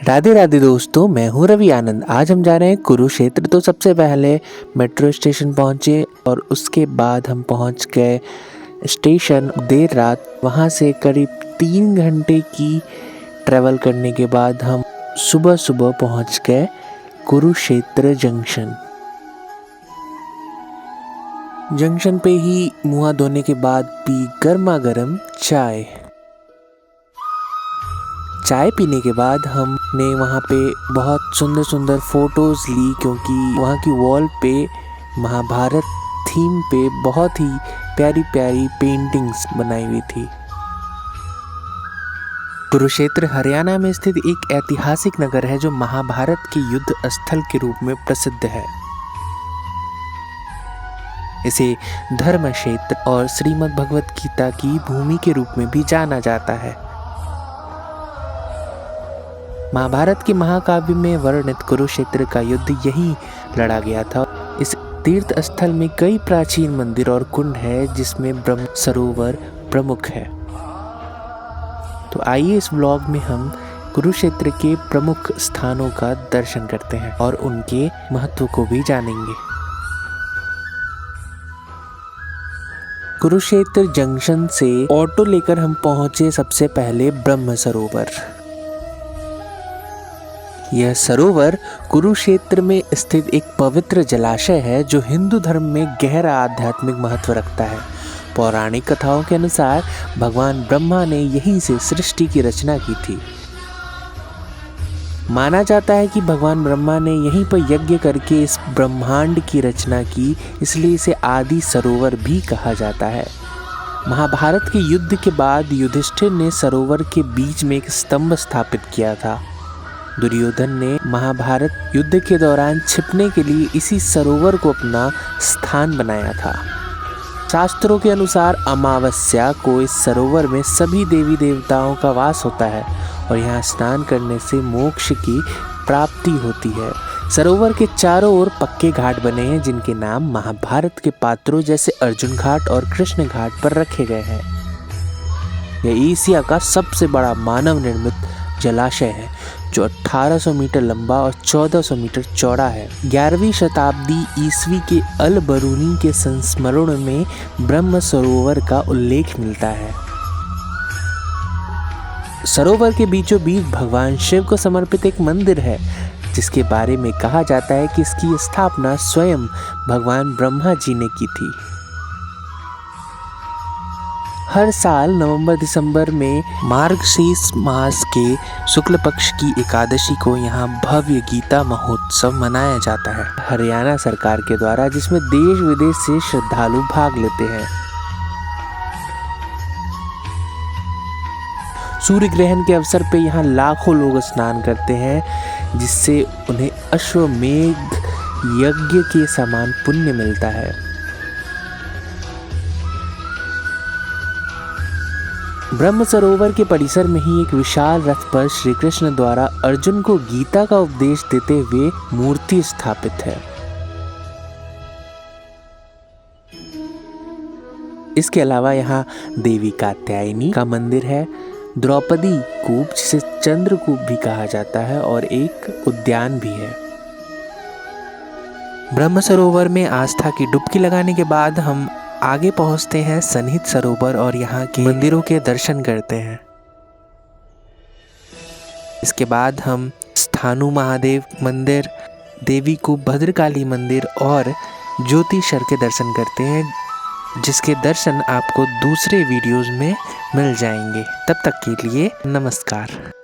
राधे राधे दोस्तों, मैं हूं रवि आनंद। आज हम जा रहे हैं कुरुक्षेत्र। तो सबसे पहले मेट्रो स्टेशन पहुंचे और उसके बाद हम पहुंच गए स्टेशन देर रात। वहां से करीब 3 घंटे की ट्रैवल करने के बाद हम सुबह सुबह पहुंच गए कुरुक्षेत्र जंक्शन। जंक्शन पे ही मुंह धोने के बाद पी गर्मा गर्म चाय पीने के बाद हमने वहाँ पे बहुत सुंदर सुंदर फोटोज़ ली, क्योंकि वहाँ की वॉल पे महाभारत थीम पे बहुत ही प्यारी प्यारी पेंटिंग्स बनाई हुई थी। कुरुक्षेत्र हरियाणा में स्थित एक ऐतिहासिक नगर है जो महाभारत के युद्ध स्थल के रूप में प्रसिद्ध है। इसे धर्म क्षेत्र और श्रीमद् भगवत गीता की भूमि के रूप में भी जाना जाता है। महाभारत के महाकाव्य में वर्णित कुरुक्षेत्र का युद्ध यहीं लड़ा गया था। इस तीर्थ स्थल में कई प्राचीन मंदिर और कुंड है, जिसमें ब्रह्म सरोवर प्रमुख है। तो आइए इस व्लॉग में हम कुरुक्षेत्र के प्रमुख स्थानों का दर्शन करते हैं और उनके महत्व को भी जानेंगे। कुरुक्षेत्र जंक्शन से ऑटो लेकर हम पहुंचे सबसे पहले ब्रह्म सरोवर। यह सरोवर कुरुक्षेत्र में स्थित एक पवित्र जलाशय है जो हिंदू धर्म में गहरा आध्यात्मिक महत्व रखता है। पौराणिक कथाओं के अनुसार भगवान ब्रह्मा ने यहीं से सृष्टि की रचना की थी। माना जाता है कि भगवान ब्रह्मा ने यहीं पर यज्ञ करके इस ब्रह्मांड की रचना की, इसलिए इसे आदि सरोवर भी कहा जाता है। महाभारत के युद्ध के बाद युधिष्ठिर ने सरोवर के बीच में एक स्तंभ स्थापित किया था। दुर्योधन ने महाभारत युद्ध के दौरान छिपने के लिए इसी सरोवर को अपना स्थान बनाया था। शास्त्रों के अनुसार अमावस्या को इस सरोवर में सभी देवी देवताओं का वास होता है और यहाँ स्नान करने से मोक्ष की प्राप्ति होती है। सरोवर के चारों ओर पक्के घाट बने हैं, जिनके नाम महाभारत के पात्रों जैसे अर्जुन घाट और कृष्ण घाट पर रखे गए हैं। यह एशिया का सबसे बड़ा मानव निर्मित जलाशय है, जो 1800 मीटर लंबा और 1400 मीटर चौड़ा है। 11वीं शताब्दी ईस्वी के अल बरूनी के संस्मरण में ब्रह्म सरोवर का उल्लेख मिलता है। सरोवर के बीचों बीच भगवान शिव को समर्पित एक मंदिर है, जिसके बारे में कहा जाता है कि इसकी स्थापना स्वयं भगवान ब्रह्मा जी ने की थी। हर साल नवंबर दिसंबर में मार्गशीर्ष मास के शुक्ल पक्ष की एकादशी को यहाँ भव्य गीता महोत्सव मनाया जाता है हरियाणा सरकार के द्वारा, जिसमें देश विदेश से श्रद्धालु भाग लेते हैं। सूर्य ग्रहण के अवसर पे यहाँ लाखों लोग स्नान करते हैं, जिससे उन्हें अश्वमेध यज्ञ के समान पुण्य मिलता है। ब्रह्म सरोवर के परिसर में ही एक विशाल रथ पर श्री कृष्ण द्वारा अर्जुन को गीता का उपदेश देते हुए मूर्ति स्थापित है। इसके अलावा यहाँ देवी कात्यायनी का मंदिर है, द्रौपदी कूप जिसे चंद्रकूप भी कहा जाता है, और एक उद्यान भी है। ब्रह्म सरोवर में आस्था की डुबकी लगाने के बाद हम आगे पहुंचते हैं सन्निहित सरोवर और यहाँ के मंदिरों के दर्शन करते हैं। इसके बाद हम स्थानु महादेव मंदिर, देवी कूप, भद्रकाली मंदिर और ज्योतिषर के दर्शन करते हैं, जिसके दर्शन आपको दूसरे वीडियोस में मिल जाएंगे। तब तक के लिए नमस्कार।